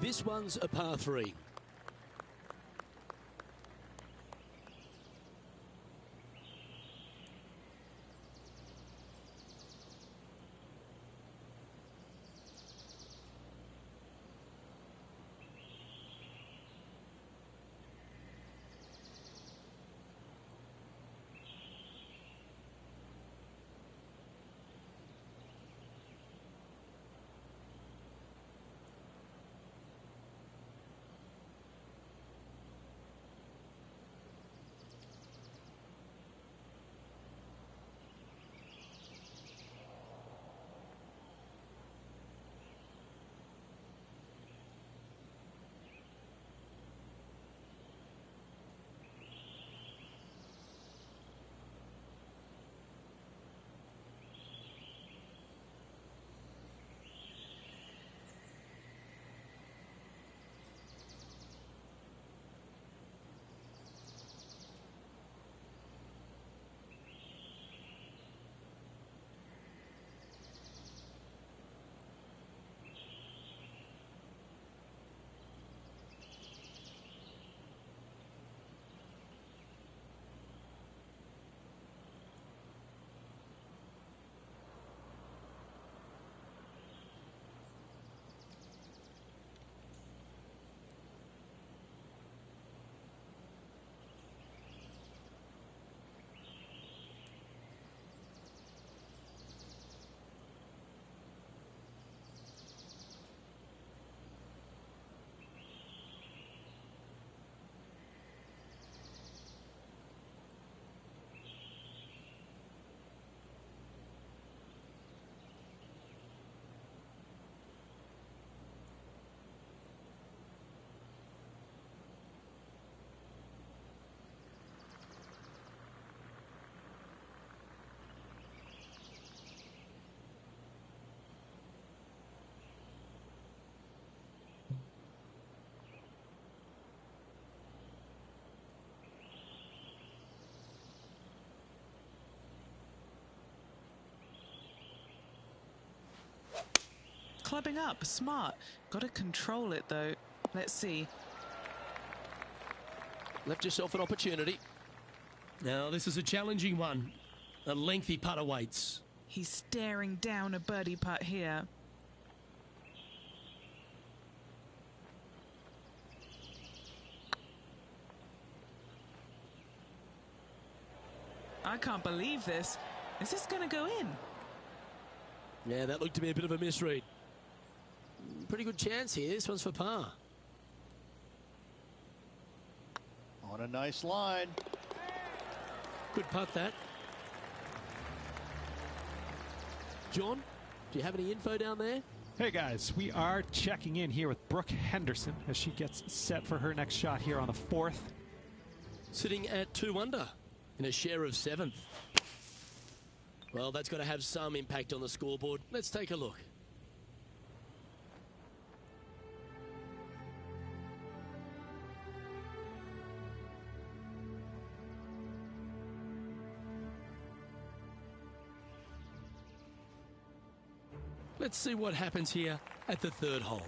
This one's a par 3. Clubbing up, smart. Got to control it though. Let's see. Left yourself an opportunity. Now this is a challenging one. A lengthy putt awaits. He's staring down a birdie putt here. I can't believe this. Is this going to go in? Yeah, that looked to be a bit of a misread. Pretty good chance here. This one's for par. On a nice line. Good putt, that. John, do you have any info down there? Hey guys, we are checking in here with Brooke Henderson as she gets set for her next shot here on the 4th. Sitting at 2 under in a share of 7th. Well, that's got to have some impact on the scoreboard. Let's take a look. Let's see what happens here at the 3rd hole.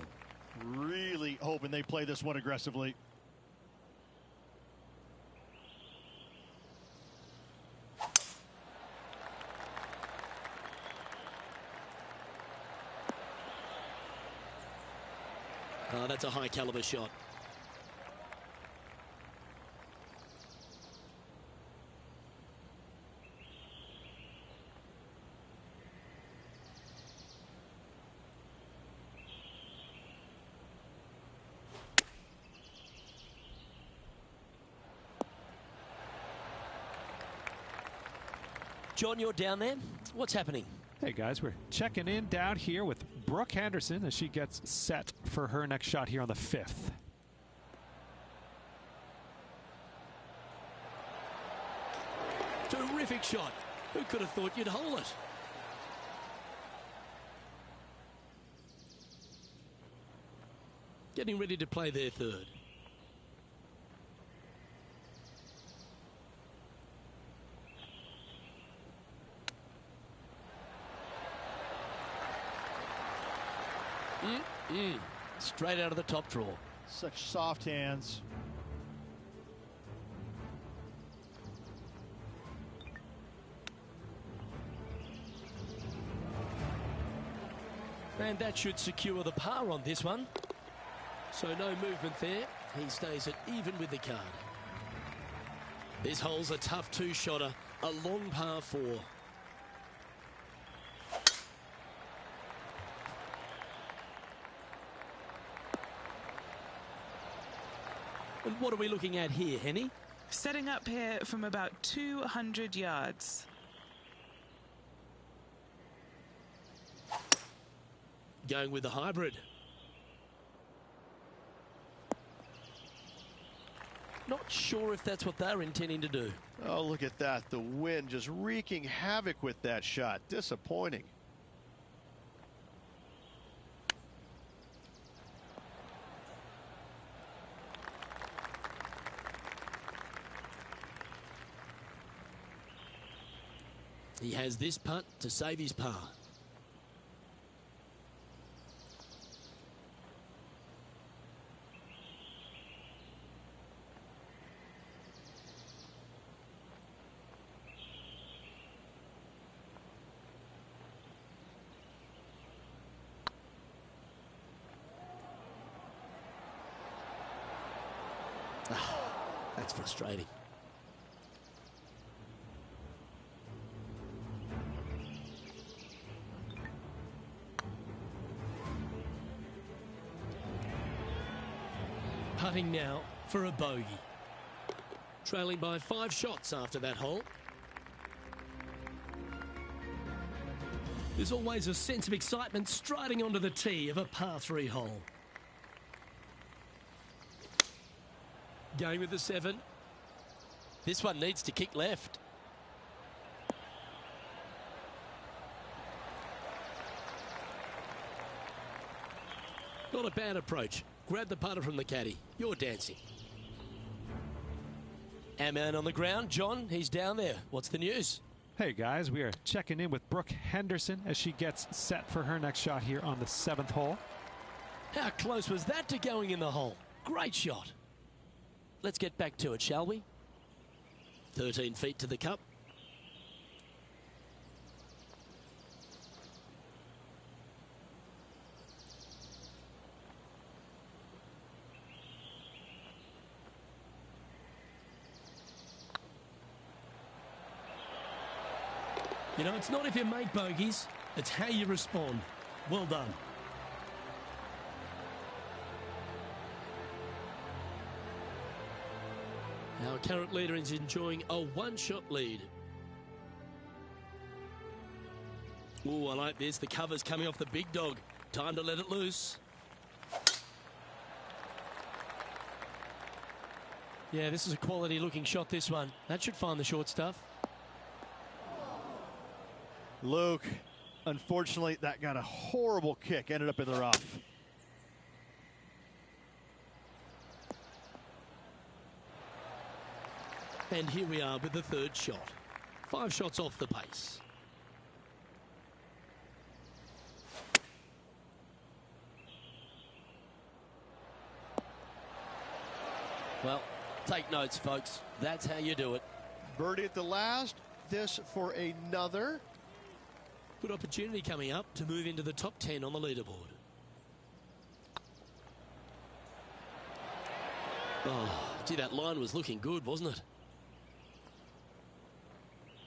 Really hoping they play this one aggressively. Oh, that's a high caliber shot. John, you're down there. What's happening? Hey guys, we're checking in down here with Brooke Henderson as she gets set for her next shot here on the 5th. Terrific shot. Who could have thought you'd hole it? Getting ready to play their 3rd. Straight out of the top drawer. Such soft hands. And that should secure the par on this one. So no movement there. He stays at even with the card. This hole's a tough two-shotter, a long par 4. And what are we looking at here, Henny? Setting up here from about 200 yards. Going with the hybrid. Not sure if that's what they're intending to do. Oh, look at that. The wind just wreaking havoc with that shot. Disappointing. He has this putt to save his par. That's frustrating. Putting now for a bogey. Trailing by 5 shots after that hole. There's always a sense of excitement striding onto the tee of a par 3 hole. Going with the 7. This one needs to kick left. Not a bad approach. Grab the putter from the caddy. You're dancing. Our man on the ground, John, he's down there. What's the news? Hey guys, we are checking in with Brooke Henderson as she gets set for her next shot here on the 7th hole. How close was that to going in the hole? Great shot. Let's get back to it, shall we? 13 feet to the cup. You know, it's not if you make bogeys, it's how you respond. Well done. Our current leader is enjoying a 1-shot lead. Oh, I like this. The cover's coming off the big dog. Time to let it loose. Yeah, this is a quality looking shot, this one. That should find the short stuff. Luke, unfortunately, that got a horrible kick. Ended up in the rough. And here we are with the 3rd shot. 5 shots off the pace. Well, take notes, folks. That's how you do it. Birdie at the last. This for another. Good opportunity coming up to move into the top 10 on the leaderboard. Oh, gee, that line was looking good, wasn't it?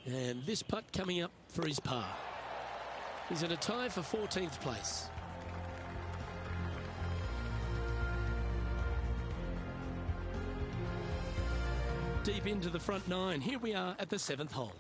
And this putt coming up for his par. He's in a tie for 14th place. Deep into the front 9. Here we are at the 7th hole.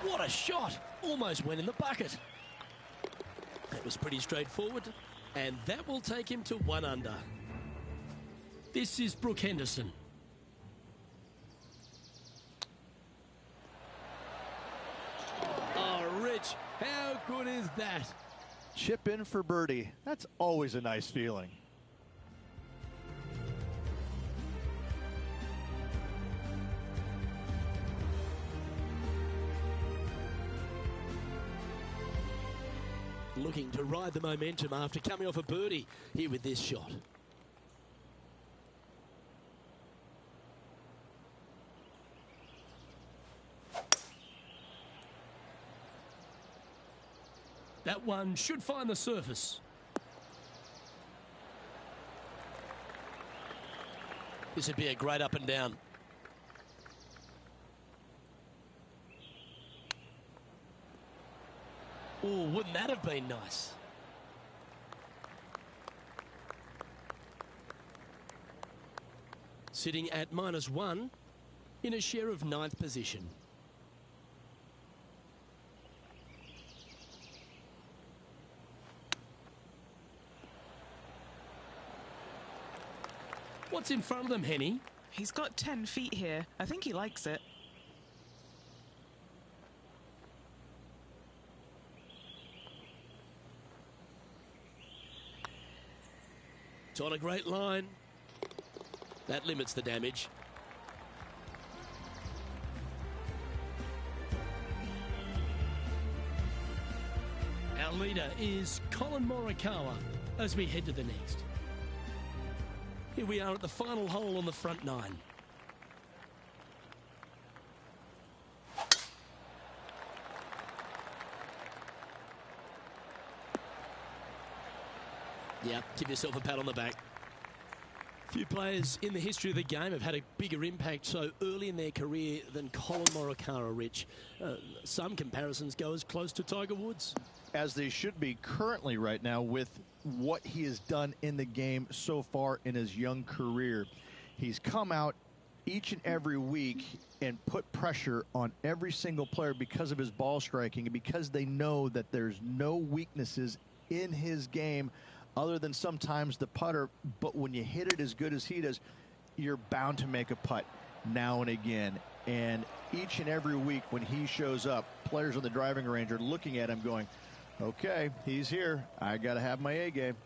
What a shot! Almost went in the bucket. That was pretty straightforward And that will take him to 1 under. This is Brooke Henderson. Oh, Rich, how good is that? Chip in for birdie. That's always a nice feeling. Looking to ride the momentum after coming off a birdie here with this shot. That one should find the surface. This would be a great up and down. Oh, wouldn't that have been nice? Sitting at -1 in a share of 9th position. What's in front of them, Henny? He's got 10 feet here. I think he likes it. It's on a great line. That limits the damage. Our leader is Colin Morikawa as we head to the next. Here we are at the final hole on the front 9. Yeah, give yourself a pat on the back. Few players in the history of the game have had a bigger impact so early in their career than Colin Morikawa, Rich. Some comparisons go as close to Tiger Woods. As they should be currently right now with what he has done in the game so far in his young career. He's come out each and every week and put pressure on every single player because of his ball striking and because they know that there's no weaknesses in his game other than sometimes the putter. But when you hit it as good as he does, you're bound to make a putt now and again. And each and every week when he shows up, players on the driving range are looking at him going, okay, he's here. I got to have my A game.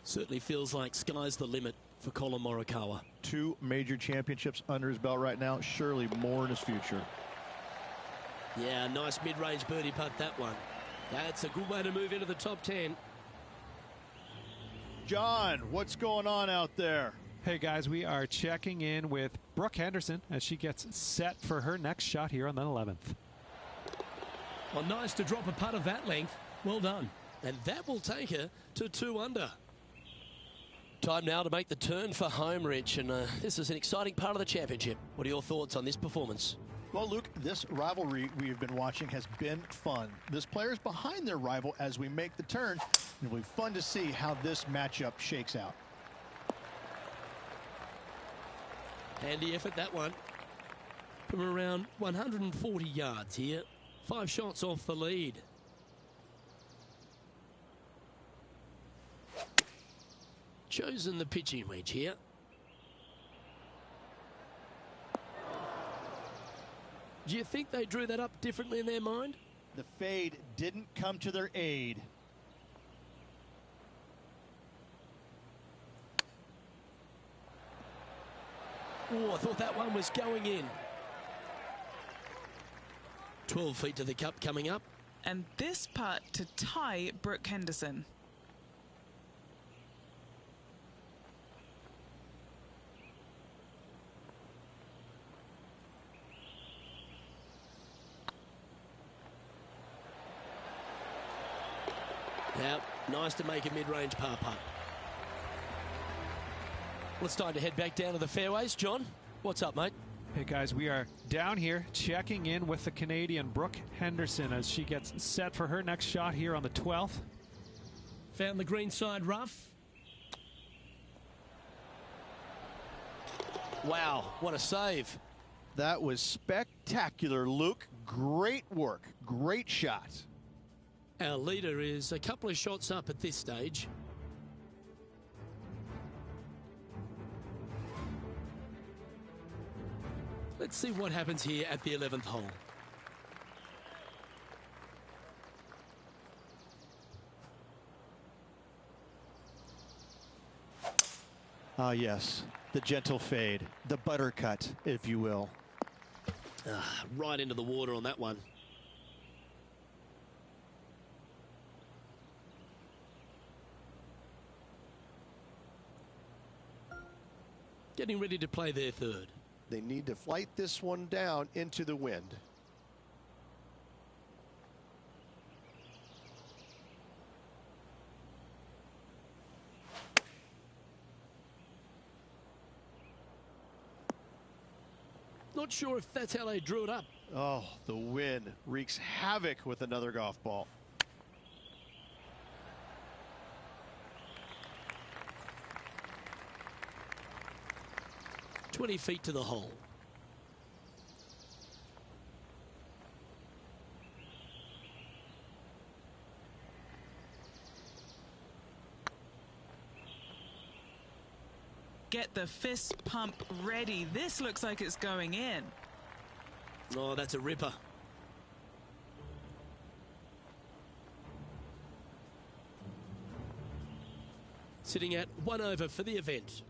Certainly feels like sky's the limit for Colin Morikawa. 2 major championships under his belt right now. Surely more in his future. Yeah, nice mid-range birdie putt, that one. That's a good way to move into the top 10. John, what's going on out there? Hey guys, we are checking in with Brooke Henderson as she gets set for her next shot here on the 11th. Well, nice to drop a putt of that length. Well done. And that will take her to 2 under. Time now to make the turn for home, Rich. And this is an exciting part of the championship. What are your thoughts on this performance? Well, Luke, this rivalry we've been watching has been fun. This player's behind their rival as we make the turn. And it'll be fun to see how this matchup shakes out. Handy effort, that one. From around 140 yards here. 5 shots off the lead. Chosen the pitching wedge here. Do you think they drew that up differently in their mind? The fade didn't come to their aid. Oh, I thought that one was going in. 12 feet to the cup coming up. And this putt to tie Brooke Henderson. Now, nice to make a mid-range par putt. Well, it's time to head back down to the fairways. John, what's up, mate? Hey guys, we are down here checking in with the Canadian Brooke Henderson as she gets set for her next shot here on the 12th. Found the green side rough. Wow, what a save. That was spectacular, Luke. Great work. Great shot. Our leader is a couple of shots up at this stage. Let's see what happens here at the 11th hole. Ah, yes, the gentle fade, the buttercut, if you will. Right into the water on that one. Getting ready to play their third. They need to flight this one down into the wind. Not sure if that's how they drew it up. Oh, the wind wreaks havoc with another golf ball. "20 feet to the hole." Get the fist pump ready. This looks like it's going in. Oh, that's a ripper. Sitting at 1 over for the event.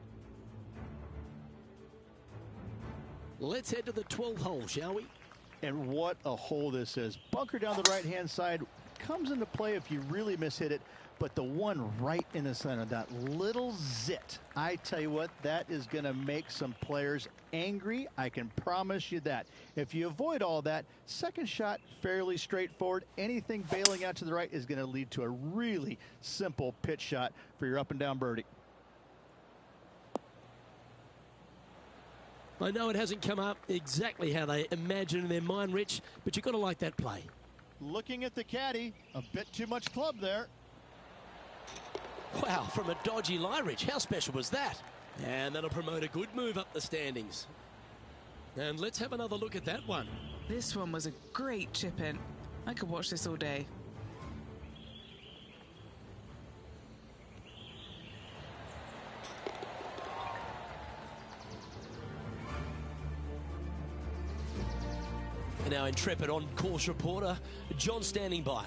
Let's head to the 12th hole, shall we? And what a hole this is. Bunker down the right-hand side comes into play if you really mishit it, but the one right in the center, that little zit, I tell you what, that is going to make some players angry. I can promise you that. If you avoid all that, second shot, fairly straightforward. Anything bailing out to the right is going to lead to a really simple pitch shot for your up and down birdie. I know it hasn't come up exactly how they imagine in their mind, Rich, but you've got to like that play. Looking at the caddy, a bit too much club there. Wow, from a dodgy lie, Rich. How special was that? And that'll promote a good move up the standings. And let's have another look at that one. This one was a great chip in. I could watch this all day. And our intrepid on-course reporter, John, standing by.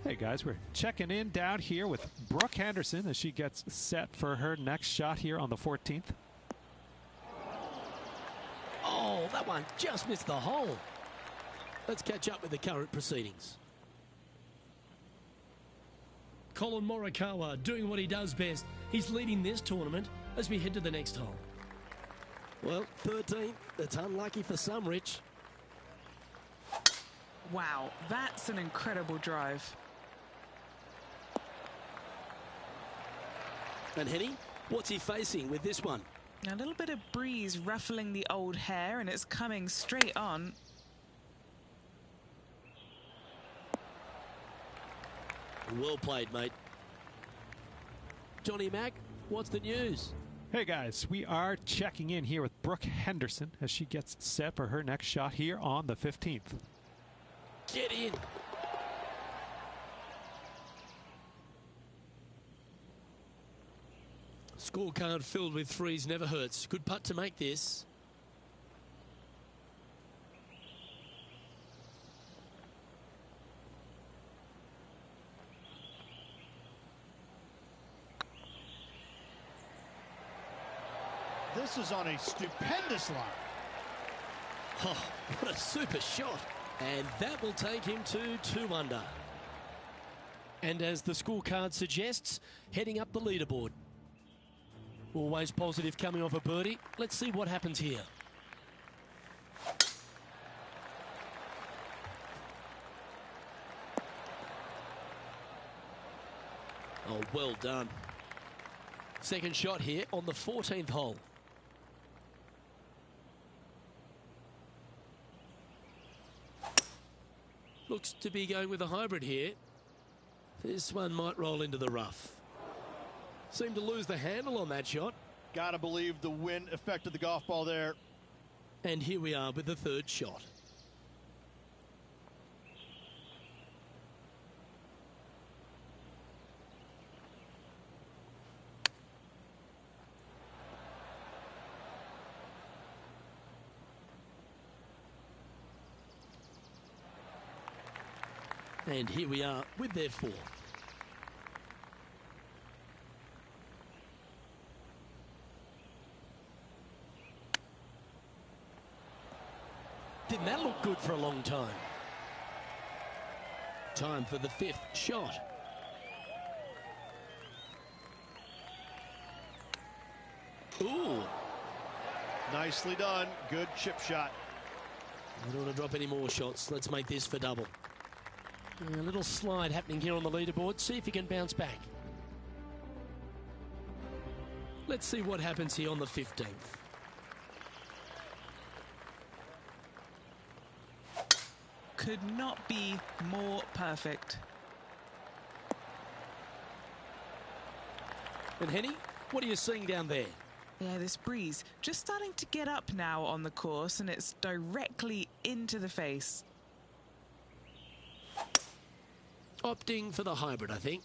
Hey guys, we're checking in down here with Brooke Henderson as she gets set for her next shot here on the 14th. Oh, that one just missed the hole. Let's catch up with the current proceedings. Colin Morikawa doing what he does best. He's leading this tournament as we head to the next hole. Well, 13th. That's unlucky for some, Rich. Wow, that's an incredible drive. And Henny, what's he facing with this one? A little bit of breeze ruffling the old hair, and it's coming straight on. Well played, mate. Johnny Mack, what's the news? Hey guys, we are checking in here with Brooke Henderson as she gets set for her next shot here on the 15th. Get in. Scorecard filled with threes never hurts. Good putt to make this. This is on a stupendous line. Oh, what a super shot. And that will take him to 2 under. And as the scorecard suggests, heading up the leaderboard. Always positive coming off a birdie. Let's see what happens here. Oh, well done. Second shot here on the 14th hole. Looks to be going with a hybrid here. This one might roll into the rough. Seemed to lose the handle on that shot. Gotta believe the wind affected the golf ball there. And here we are with the third shot. And here we are with their fourth. Didn't that look good for a long time? Time for the fifth shot. Ooh. Nicely done. Good chip shot. We don't want to drop any more shots. Let's make this for double. A little slide happening here on the leaderboard. See if he can bounce back. Let's see what happens here on the 15th. Could not be more perfect. And Henny, what are you seeing down there? Yeah, this breeze just starting to get up now on the course, and it's directly into the face. Opting for the hybrid, I think.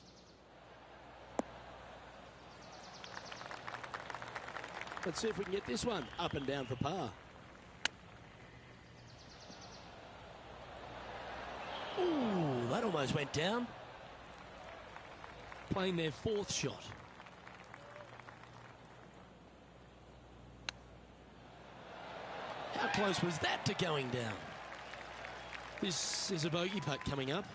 Let's see if we can get this one up and down for par. Ooh, that almost went down. Playing their fourth shot. How close was that to going down? This is a bogey putt coming up.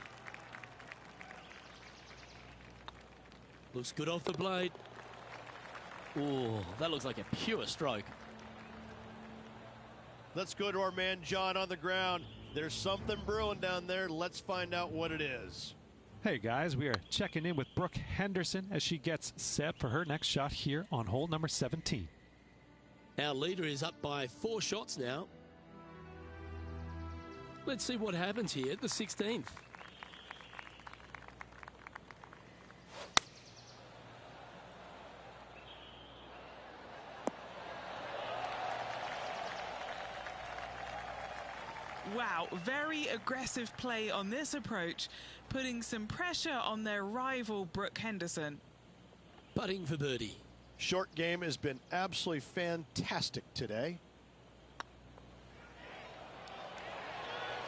Looks good off the blade. Ooh, that looks like a pure stroke. Let's go to our man John on the ground. There's something brewing down there. Let's find out what it is. Hey guys, we are checking in with Brooke Henderson as she gets set for her next shot here on hole number 17. Our leader is up by 4 shots now. Let's see what happens here at the 16th. Wow, very aggressive play on this approach, putting some pressure on their rival Brooke Henderson. Putting for birdie. Short game has been absolutely fantastic today.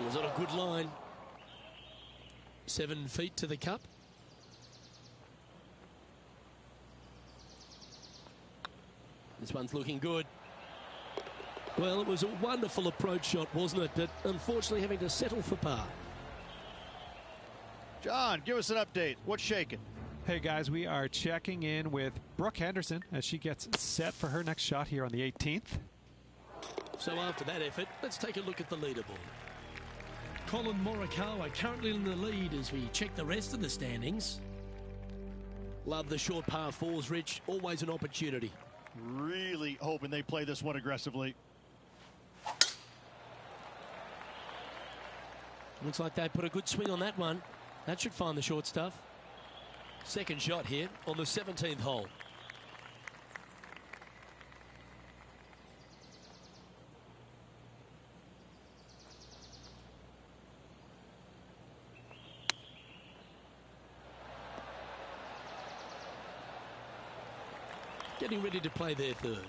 It was on a good line. 7 feet to the cup. This one's looking good. Well, it was a wonderful approach shot, wasn't it? But unfortunately having to settle for par. John, give us an update. What's shaking? Hey guys, we are checking in with Brooke Henderson as she gets set for her next shot here on the 18th. So after that effort, let's take a look at the leaderboard. Colin Morikawa currently in the lead as we check the rest of the standings. Love the short par 4s, Rich. Always an opportunity. Really hoping they play this one aggressively. Looks like they put a good swing on that one. That should find the short stuff. Second shot here on the 17th hole. Getting ready to play their third.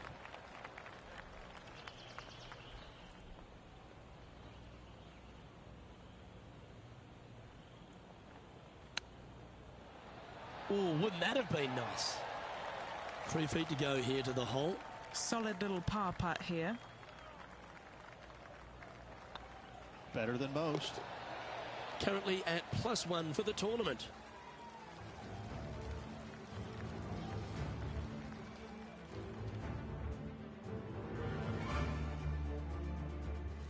Oh, wouldn't that have been nice? 3 feet to go here to the hole. Solid little par putt here. Better than most. Currently at +1 for the tournament.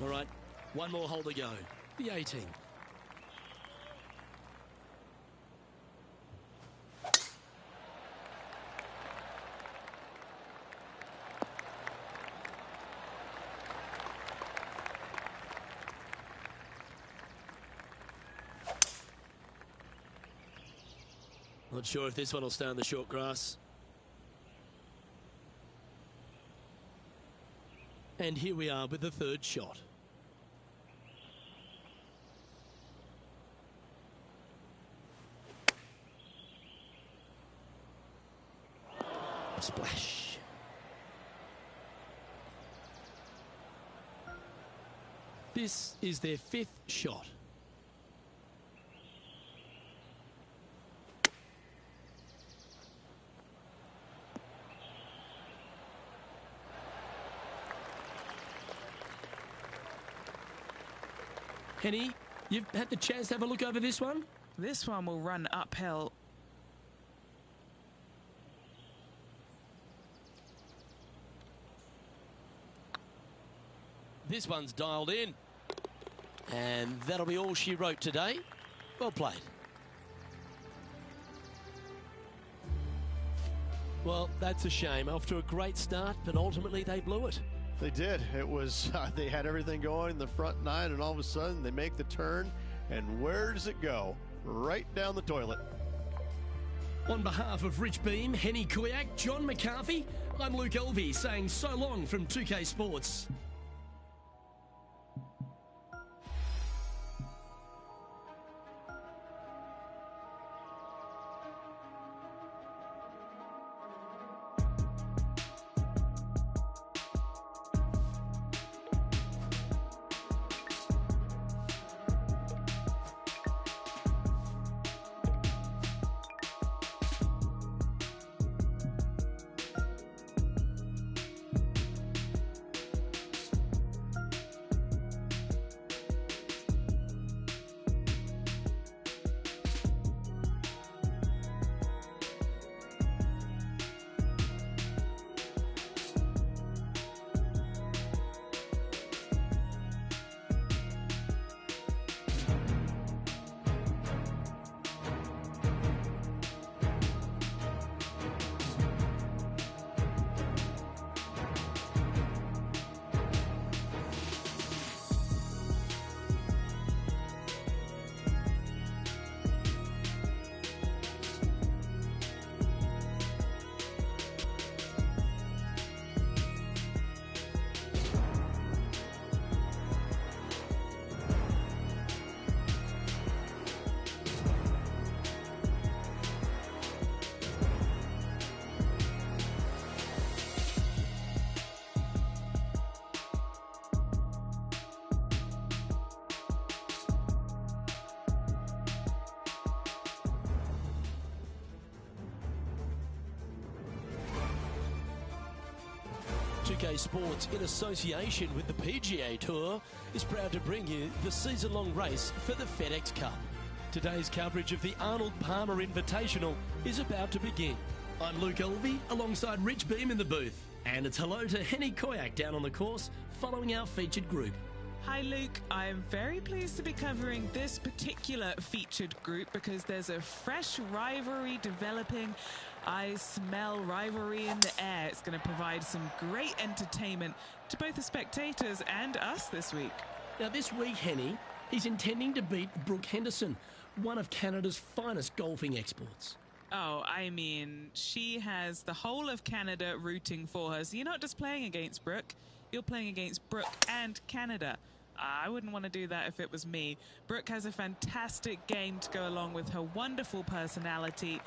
All right, one more hole to go. The 18th. Not sure if this one will stay on the short grass. And here we are with the third shot. Splash. This is their fifth shot. Henny, you've had the chance to have a look over this one? This one will run uphill. This one's dialed in. And that'll be all she wrote today. Well played. Well, that's a shame. Off to a great start, but ultimately they blew it. They did. It was, they had everything going in the front nine, and all of a sudden they make the turn, and where does it go? Right down the toilet. On behalf of Rich Beam, Henny Kuyak, John McCarthy, I'm Luke Elvey saying so long from 2K Sports. UK Sports, in association with the PGA Tour, is proud to bring you the season-long race for the FedEx Cup. Today's coverage of the Arnold Palmer Invitational is about to begin. I'm Luke Elvey, alongside Rich Beam in the booth. And it's hello to Henny Kuyak down on the course, following our featured group. Hi Luke, I am very pleased to be covering this particular featured group because there's a fresh rivalry developing. I smell rivalry in the air. It's going to provide some great entertainment to both the spectators and us this week. Now this week, Henny, he's intending to beat Brooke Henderson, one of Canada's finest golfing exports. Oh, I mean, she has the whole of Canada rooting for her. So you're not just playing against Brooke, you're playing against Brooke and Canada. I wouldn't want to do that if it was me. Brooke has a fantastic game to go along with her wonderful personality.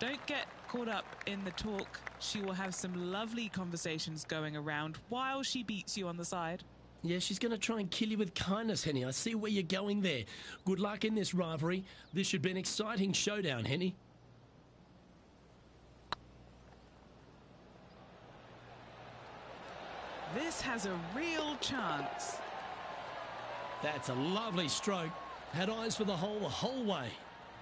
Don't get caught up in the talk. She will have some lovely conversations going around while she beats you on the side. Yeah, she's going to try and kill you with kindness, Henny. I see where you're going there. Good luck in this rivalry. This should be an exciting showdown, Henny. This has a real chance. That's a lovely stroke. Had eyes for the whole way.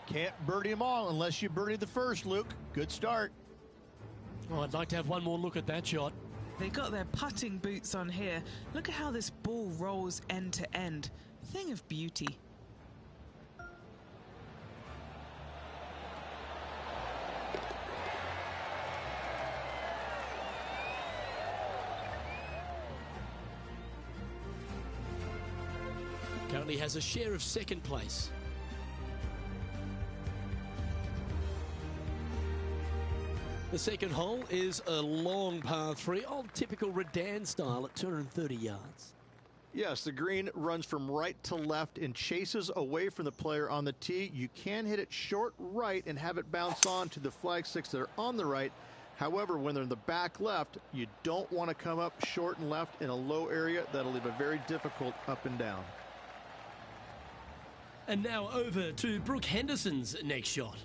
Can't birdie them all unless you birdie the first, Luke. Good start. Oh, I'd like to have one more look at that shot. They got their putting boots on here. Look at how this ball rolls end to end. Thing of beauty. Currently has a share of second place. The second hole is a long par 3, old typical Redan style at 230 yards. Yes, the green runs from right to left and chases away from the player on the tee. You can hit it short right and have it bounce on to the flag sticks that are on the right. However, when they're in the back left, you don't want to come up short and left in a low area. That'll leave a very difficult up and down. And now over to Brooke Henderson's next shot.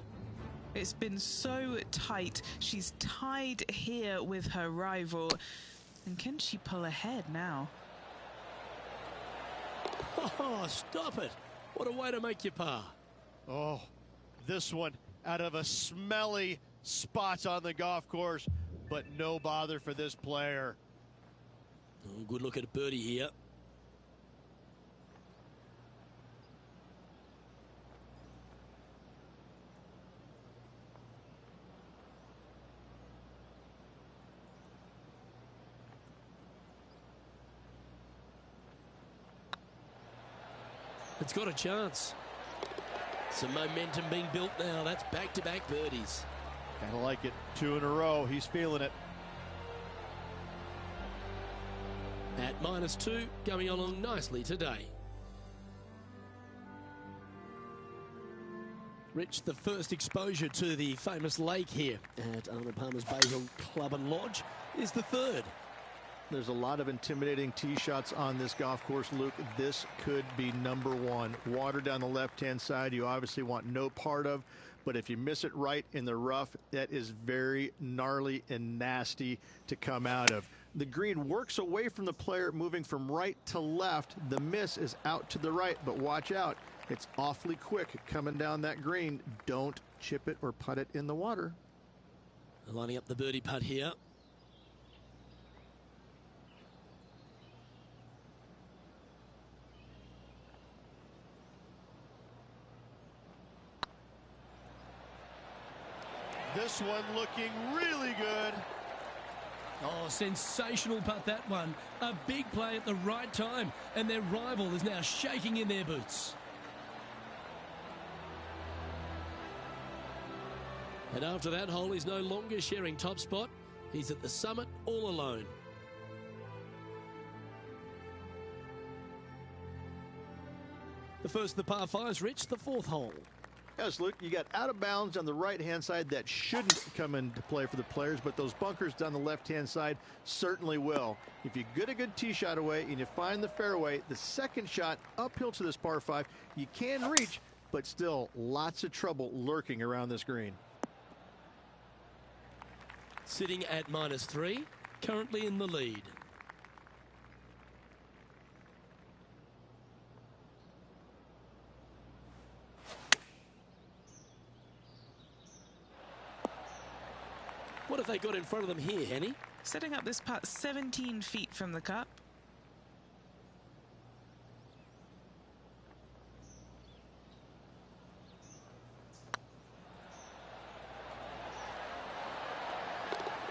It's been so tight. She's tied here with her rival. And can she pull ahead now? Oh, stop it. What a way to make your par. Oh, this one out of a smelly spot on the golf course, but no bother for this player. Oh, good look at a birdie here. It's got a chance. Some momentum being built now. That's back-to-back birdies. Kind of like it. 2 in a row. He's feeling it. At -2, going along nicely today. Rich, the first exposure to the famous lake here at Arnold Palmer's Basil Club and Lodge is the third. There's a lot of intimidating tee shots on this golf course, Luke. This could be number 1. Water down the left-hand side you obviously want no part of, but if you miss it right in the rough, that is very gnarly and nasty to come out of. The green works away from the player, moving from right to left. The miss is out to the right, but watch out. It's awfully quick coming down that green. Don't chip it or putt it in the water. Lining up the birdie putt here. This one looking really good. Oh, sensational putt, that one. A big play at the right time, and their rival is now shaking in their boots. And after that hole, he's no longer sharing top spot. He's at the summit all alone. The first of the par 5s, Rich, the 4th hole. Yes, Luke, you got out of bounds on the right-hand side that shouldn't come into play for the players, but those bunkers down the left-hand side certainly will. If you get a good tee shot away and you find the fairway, the second shot uphill to this par 5, you can reach, but still lots of trouble lurking around this green. Sitting at -3, currently in the lead. What have they got in front of them here, Henny? Setting up this putt 17 feet from the cup.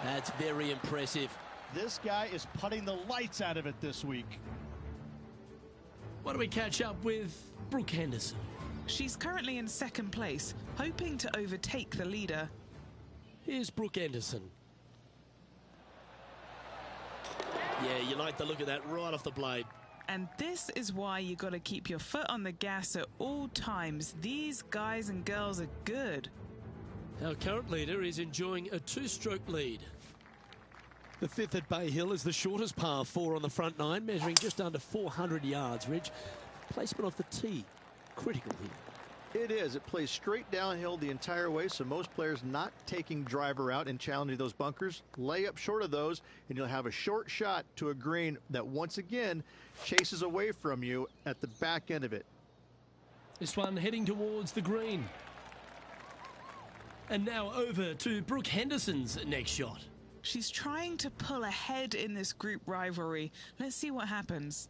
That's very impressive. This guy is putting the lights out of it this week. What do we catch up with Brooke Henderson? She's currently in 2nd place, hoping to overtake the leader. Here's Brooke Henderson. Yeah, you like the look of that right off the blade. And this is why you got to keep your foot on the gas at all times. These guys and girls are good. Our current leader is enjoying a 2-stroke lead. The 5th at Bay Hill is the shortest par 4 on the front 9, measuring just under 400 yards, Ridge. Placement off the tee, critical here. It is. It plays straight downhill the entire way, so most players not taking driver out and challenging those bunkers. Lay up short of those, and you'll have a short shot to a green that once again chases away from you at the back end of it. This one heading towards the green. And now over to Brooke Henderson's next shot. She's trying to pull ahead in this group rivalry. Let's see what happens.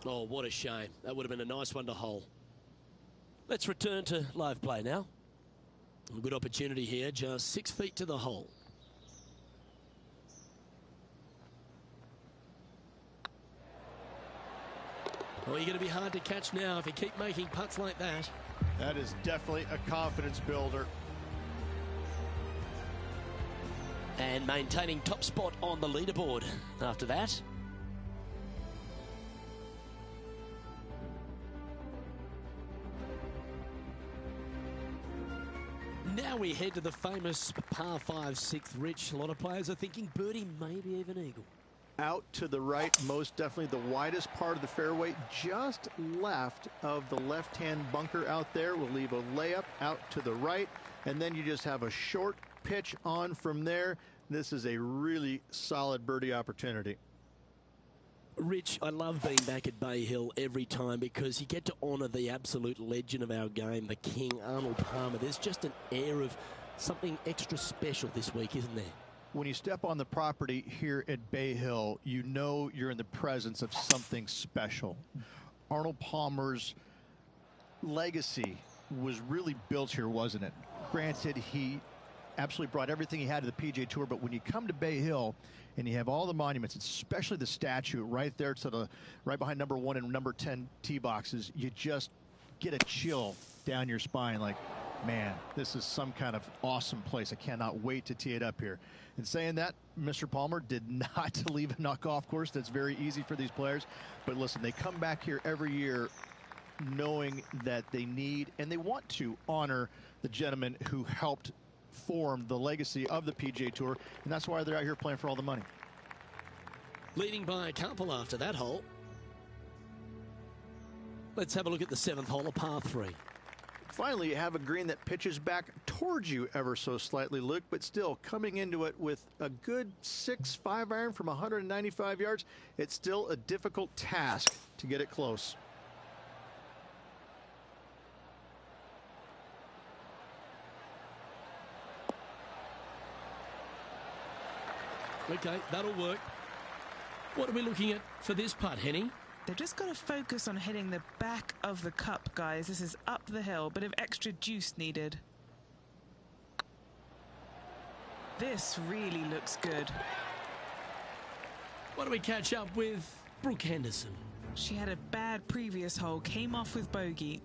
Oh, what a shame. That would have been a nice one to hole. Let's return to live play now. A good opportunity here, just 6 feet to the hole. Oh, you're going to be hard to catch now if you keep making putts like that. That is definitely a confidence builder. And maintaining top spot on the leaderboard after that. Now we head to the famous par 5 6th, Rich. A lot of players are thinking birdie, maybe even eagle. Out to the right, most definitely the widest part of the fairway, just left of the left-hand bunker out there. We'll leave a layup out to the right, and then you just have a short pitch on from there. This is a really solid birdie opportunity. Rich, I love being back at Bay Hill every time because you get to honour the absolute legend of our game, the king, Arnold Palmer. There's just an air of something extra special this week, isn't there? When you step on the property here at Bay Hill, you know you're in the presence of something special. Arnold Palmer's legacy was really built here, wasn't it? Granted, he absolutely brought everything he had to the PGA Tour, but when you come to Bay Hill and you have all the monuments, especially the statue right there to the right behind number 1 and number 10 tee boxes, you just get a chill down your spine like, man, this is some kind of awesome place. I cannot wait to tee it up here. And saying that, Mr. Palmer did not leave a golf course. That's very easy for these players. But listen, they come back here every year knowing that they need and they want to honor the gentleman who helped form the legacy of the PGA Tour, and that's why they're out here playing for all the money. Leading by a couple after that hole. Let's have a look at the 7th hole, a par 3. Finally, you have a green that pitches back towards you ever so slightly, Luke, but still coming into it with a good 6-5 iron from 195 yards. It's still a difficult task to get it close. Okay, that'll work. What are we looking at for this putt, Henny? They've just got to focus on hitting the back of the cup, guys. This is up the hill, bit of extra juice needed. This really looks good. Why don't we catch up with Brooke Henderson? She had a bad previous hole, came off with bogey.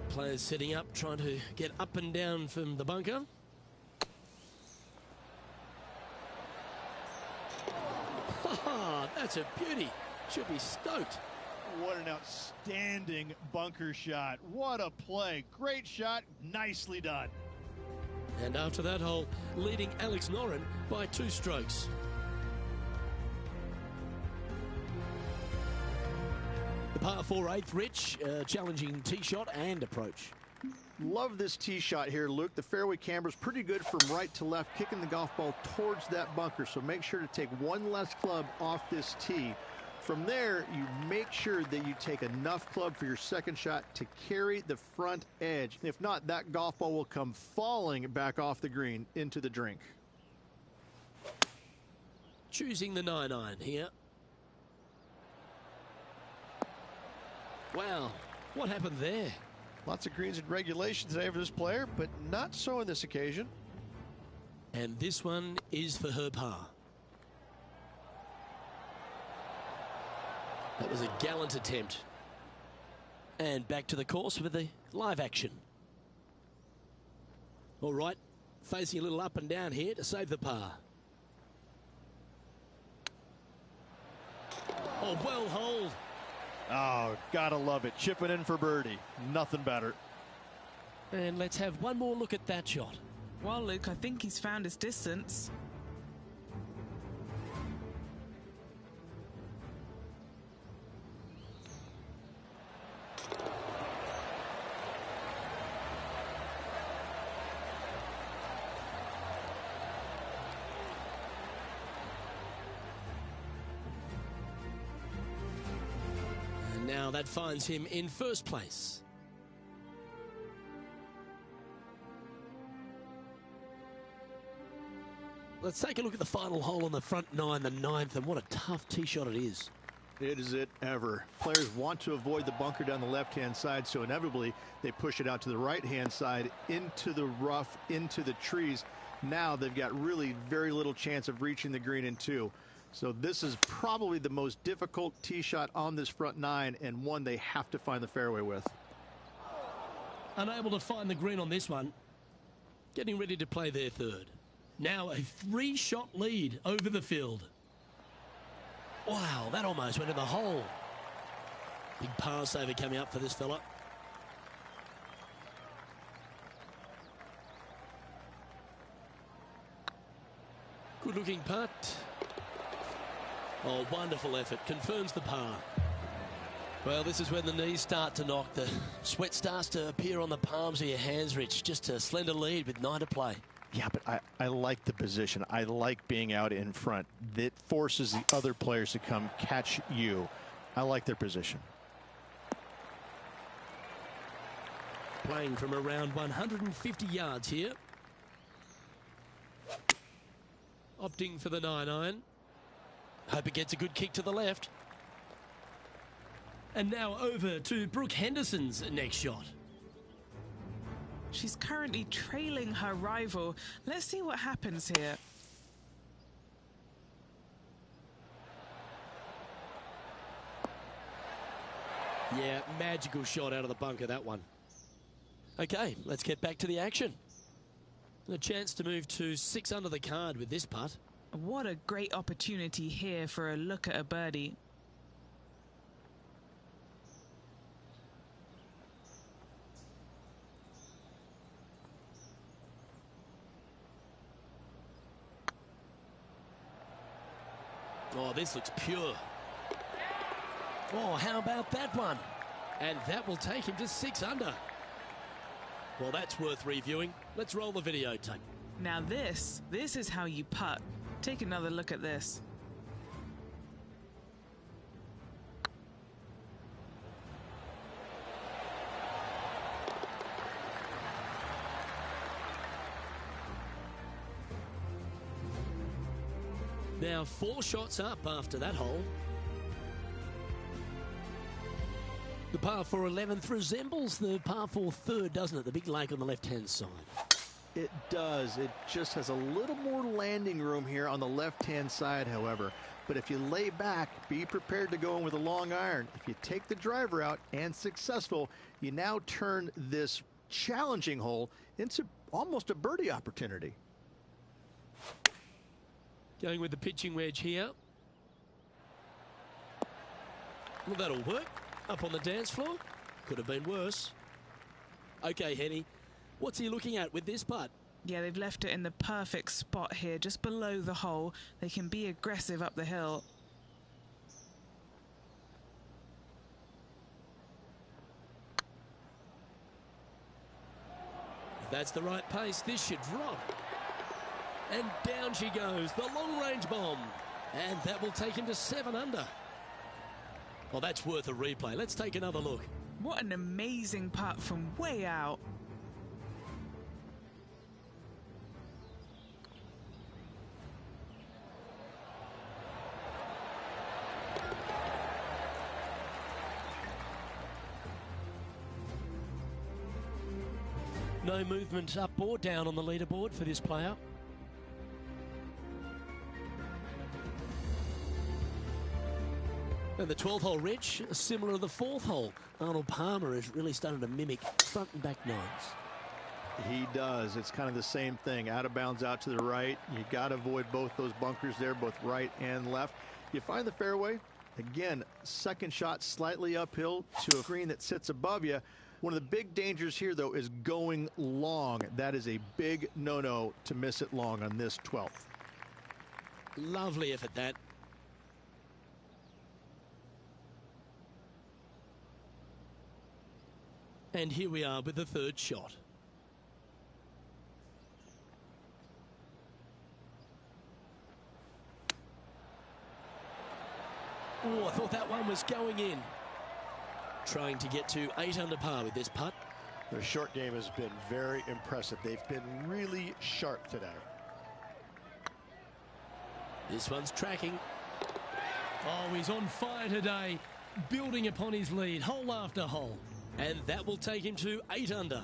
Players setting up, trying to get up and down from the bunker. That's a beauty. Should be stoked. What an outstanding bunker shot. What a play. Great shot. Nicely done. And after that hole, leading Alex Noren by 2 strokes. The par 4 8th, Rich, challenging tee shot and approach. Love this tee shot here, Luke. The fairway camber's pretty good from right to left, kicking the golf ball towards that bunker. So make sure to take one less club off this tee. From there, you make sure that you take enough club for your second shot to carry the front edge. If not, that golf ball will come falling back off the green into the drink. Choosing the 9-iron here. Wow, what happened there? Lots of greens in regulation today for this player, but not so on this occasion. And this one is for her par. That was a gallant attempt. And back to the course with the live action. All right, facing a little up and down here to save the par. Oh, well holed. Oh, gotta love it. Chipping in for birdie. Nothing better. And let's have one more look at that shot. Well, Luke, I think he's found his distance. Now that finds him in first place. Let's take a look at the final hole on the front 9, the 9th, and what a tough tee shot it is. It is it ever. Players want to avoid the bunker down the left-hand side, so inevitably they push it out to the right-hand side, into the rough, into the trees. Now they've got really very little chance of reaching the green in 2. So this is probably the most difficult tee shot on this front 9, and one they have to find the fairway with. Unable to find the green on this one. Getting ready to play their third. Now a 3-shot lead over the field. Wow, that almost went in the hole. Big par saver coming up for this fella. Good looking putt. Oh, wonderful effort. Confirms the par. Well, this is when the knees start to knock. The sweat starts to appear on the palms of your hands, Rich. Just a slender lead with 9 to play. Yeah, but I like the position. I like being out in front. That forces the other players to come catch you. I like their position. Playing from around 150 yards here. Opting for the 9-iron. Hope it gets a good kick to the left. And now over to Brooke Henderson's next shot. She's currently trailing her rival. Let's see what happens here. Yeah, magical shot out of the bunker, that one. Okay, let's get back to the action. A chance to move to 6 under the card with this putt. What a great opportunity here for a look at a birdie. Oh, this looks pure. Oh, how about that one? And that will take him to 6 under. Well, that's worth reviewing. Let's roll the videotape. Now this is how you putt. Take another look at this. Now 4 shots up after that hole. The par 4 11th resembles the par 4 third, doesn't it? The big lake on the left-hand side. It does. It just has a little more landing room here on the left-hand side, however. But if you lay back, be prepared to go in with a long iron. If you take the driver out and successful, you now turn this challenging hole into almost a birdie opportunity. Going with the pitching wedge here. Well, that'll work. Up on the dance floor. Could have been worse. Okay, Henny. What's he looking at with this putt? Yeah, they've left it in the perfect spot here, just below the hole. They can be aggressive up the hill. If that's the right pace, this should drop. And down she goes, the long-range bomb. And that will take him to 7 under. Well, that's worth a replay. Let's take another look. What an amazing putt from way out. No movement up or down on the leaderboard for this player. And the 12th hole, Rich, similar to the 4th hole. Arnold Palmer is really starting to mimic front and back nines. He does. It's kind of the same thing. Out of bounds, out to the right. You got to avoid both those bunkers there, both right and left. You find the fairway. Again, second shot slightly uphill to a green that sits above you. One of the big dangers here, though, is going long. That is a big no-no to miss it long on this 12th. Lovely effort, that. And here we are with the 3rd shot. Oh, I thought that one was going in. Trying to get to 8 under par with this putt. Their short game has been very impressive. They've been really sharp today. This one's tracking. Oh, he's on fire today, building upon his lead, hole after hole. And that will take him to 8 under.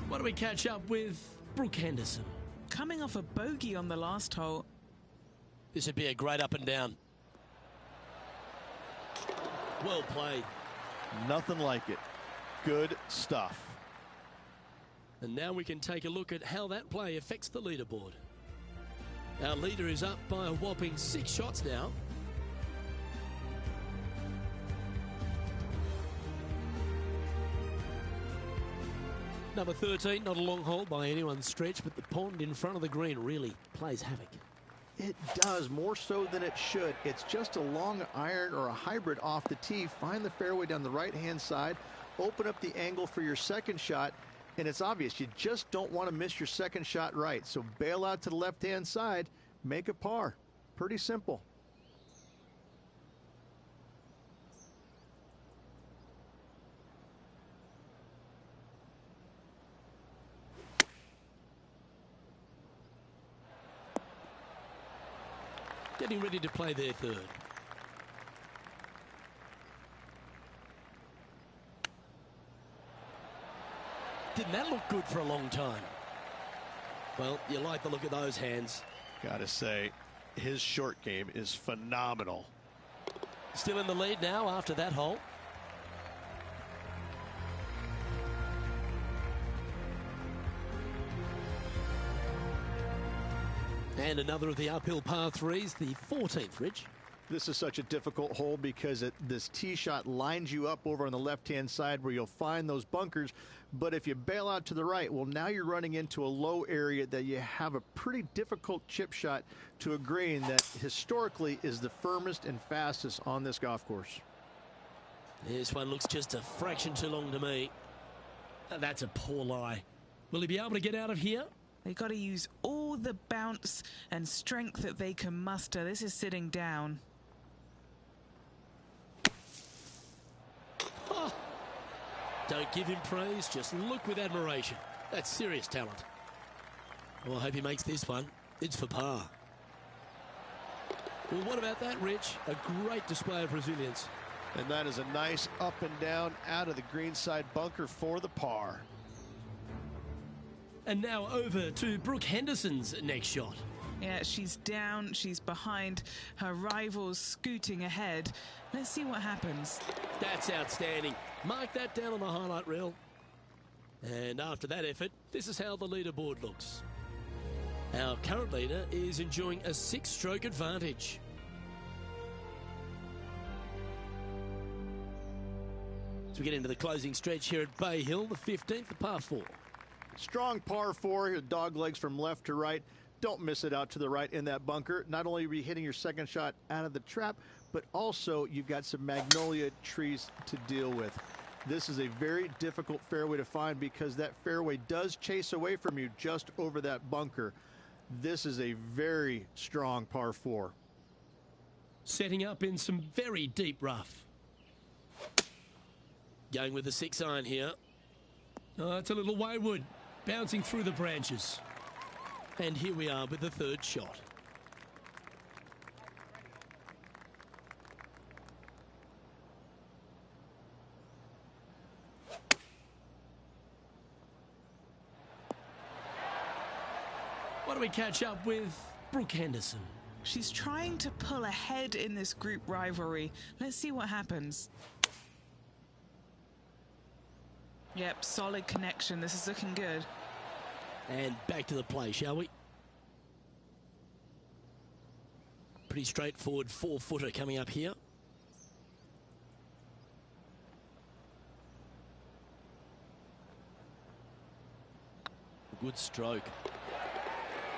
Why don't we catch up with Brooke Henderson? Coming off a bogey on the last hole. This would be a great up and down. Well played. Nothing like it. Good stuff. And now we can take a look at how that play affects the leaderboard. Our leader is up by a whopping 6 shots now. Number 13, not a long hole by anyone's stretch, but the pond in front of the green really plays havoc. It does, more so than it should. It's just a long iron or a hybrid off the tee. Find the fairway down the right-hand side, open up the angle for your second shot, and it's obvious you just don't want to miss your second shot right. So bail out to the left-hand side, make a par. Pretty simple. Getting ready to play their third. Didn't that look good for a long time? Well, you like the look of those hands. Gotta say, his short game is phenomenal. Still in the lead now after that hole. And another of the uphill par threes, the 14th, Rich. This is such a difficult hole because this tee shot lines you up over on the left-hand side where you'll find those bunkers. But if you bail out to the right, well, now you're running into a low area that you have a pretty difficult chip shot to a green that historically is the firmest and fastest on this golf course. This one looks just a fraction too long to me. That's a poor lie. Will he be able to get out of here? They've got to use all the bounce and strength that they can muster. This is sitting down. Oh. Don't give him praise, just look with admiration. That's serious talent. Well, I hope he makes this one. It's for par. Well, what about that, Rich? A great display of resilience. And that is a nice up and down out of the greenside bunker for the par. And now over to Brooke Henderson's next shot. Yeah, she's down, she's behind, her rivals scooting ahead. Let's see what happens. That's outstanding. Mark that down on the highlight reel. And after that effort, this is how the leaderboard looks. Our current leader is enjoying a 6-stroke advantage. As we get into the closing stretch here at Bay Hill, the 15th, the par 4. Strong par 4, dog legs from left to right. Don't miss it out to the right in that bunker. Not only are you hitting your second shot out of the trap, but also you've got some magnolia trees to deal with. This is a very difficult fairway to find because that fairway does chase away from you just over that bunker. This is a very strong par 4. Setting up in some very deep rough. Going with the 6-iron here. Oh, it's a little wayward. Bouncing through the branches. And here we are with the third shot. What do we catch up with Brooke Henderson? She's trying to pull ahead in this group rivalry. Let's see what happens. Yep, solid connection. This is looking good. And back to the play, shall we? Pretty straightforward 4-footer coming up here. Good stroke.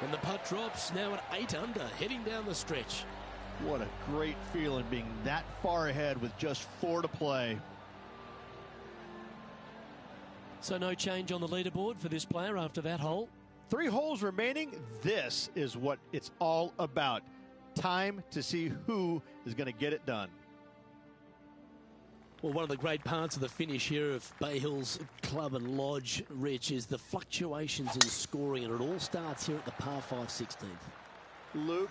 And the putt drops now at 8 under, heading down the stretch. What a great feeling being that far ahead with just 4 to play. So no change on the leaderboard for this player after that hole. 3 holes remaining. This is what it's all about. Time to see who is going to get it done. Well, one of the great parts of the finish here of Bay Hill's Club and Lodge, Rich, is the fluctuations in scoring, and it all starts here at the par 5 16th. Luke,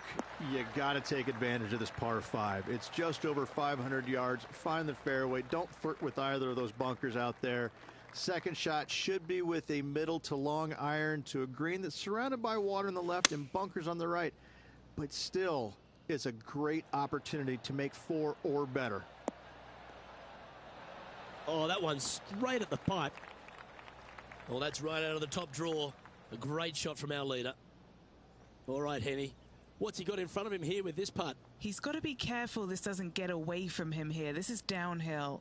you got to take advantage of this par 5. It's just over 500 yards. Find the fairway. Don't flirt with either of those bunkers out there. Second shot should be with a middle to long iron to a green that's surrounded by water on the left and bunkers on the right. But still, it's a great opportunity to make 4 or better. Oh, that one's straight at the pipe. Well, that's right out of the top draw. A great shot from our leader. All right, Henny. What's he got in front of him here with this putt? He's got to be careful this doesn't get away from him here. This is downhill.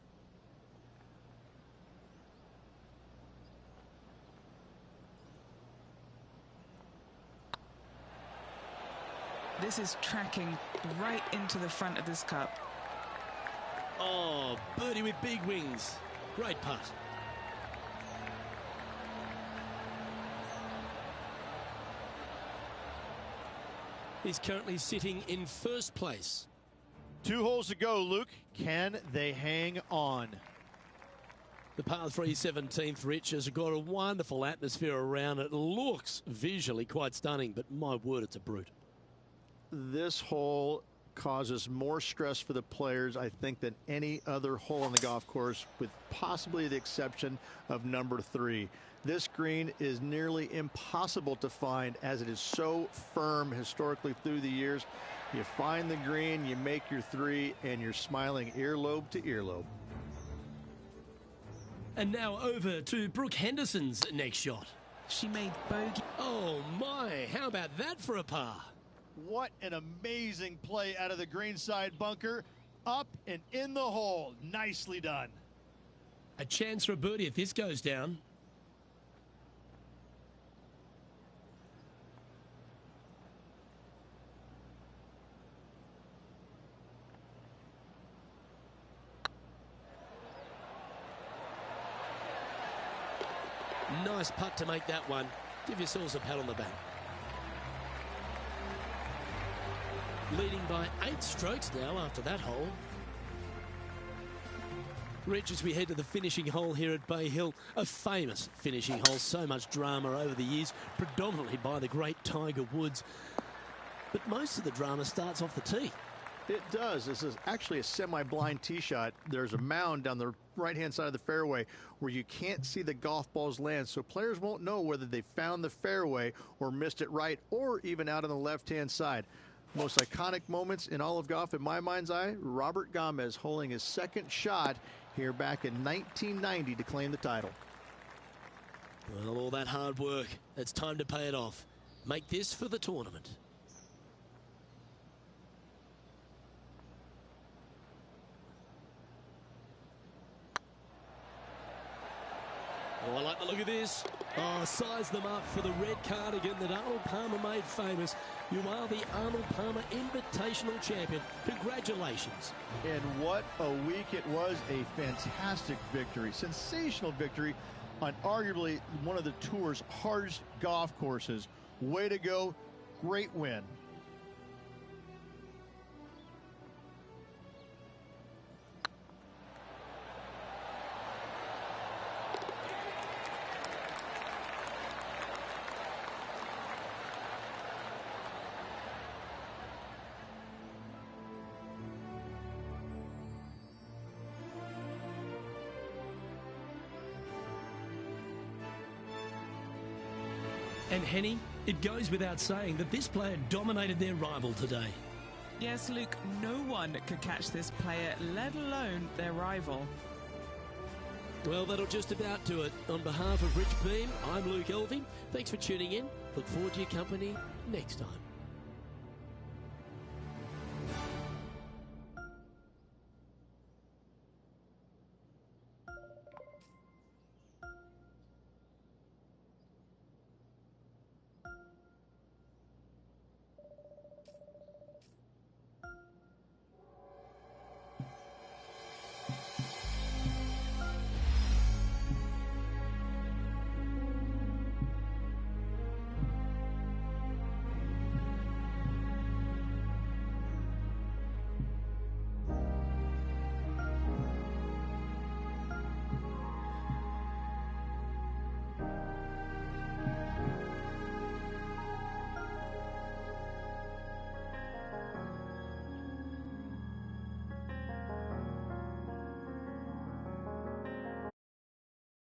this is tracking right into the front of this cup. Oh, birdie with big wings. Great putt. He's currently sitting in first place. 2 holes to go, Luke. Can they hang on? The par 3 17th, Rich, has got a wonderful atmosphere around it. Looks visually quite stunning, but my word, it's a brute. This hole causes more stress for the players, I think, than any other hole on the golf course, with possibly the exception of number 3. This green is nearly impossible to find, as it is so firm historically through the years. You find the green, you make your 3, and you're smiling earlobe to earlobe. And now over to Brooke Henderson's next shot. She made bogey. Oh my, how about that for a par? What an amazing play out of the greenside bunker. Up and in the hole. Nicely done. A chance for a birdie if this goes down. Nice putt to make that one. Give yourselves a pat on the back. Leading by 8 strokes now after that hole. Rich, as we head to the finishing hole here at Bay Hill, a famous finishing hole, so much drama over the years, predominantly by the great Tiger Woods. But most of the drama starts off the tee. It does. This is actually a semi-blind tee shot. There's a mound down the right-hand side of the fairway where you can't see the golf balls land, so players won't know whether they found the fairway or missed it right, or even out on the left-hand side. Most iconic moments in all of golf, in my mind's eye, Robert Gomez holding his second shot here back in 1990 to claim the title. Well, all that hard work, it's time to pay it off. Make this for the tournament. Oh, I like the look of this. Oh, size them up for the red cardigan that Arnold Palmer made famous. You are the Arnold Palmer Invitational Champion. Congratulations. And what a week it was. A fantastic victory. Sensational victory on arguably one of the tour's hardest golf courses. Way to go. Great win. And Henny, it goes without saying that this player dominated their rival today. Yes, Luke, no one could catch this player, let alone their rival. Well, that'll just about do it. On behalf of Rich Beam, I'm Luke Elving. Thanks for tuning in. Look forward to your company next time.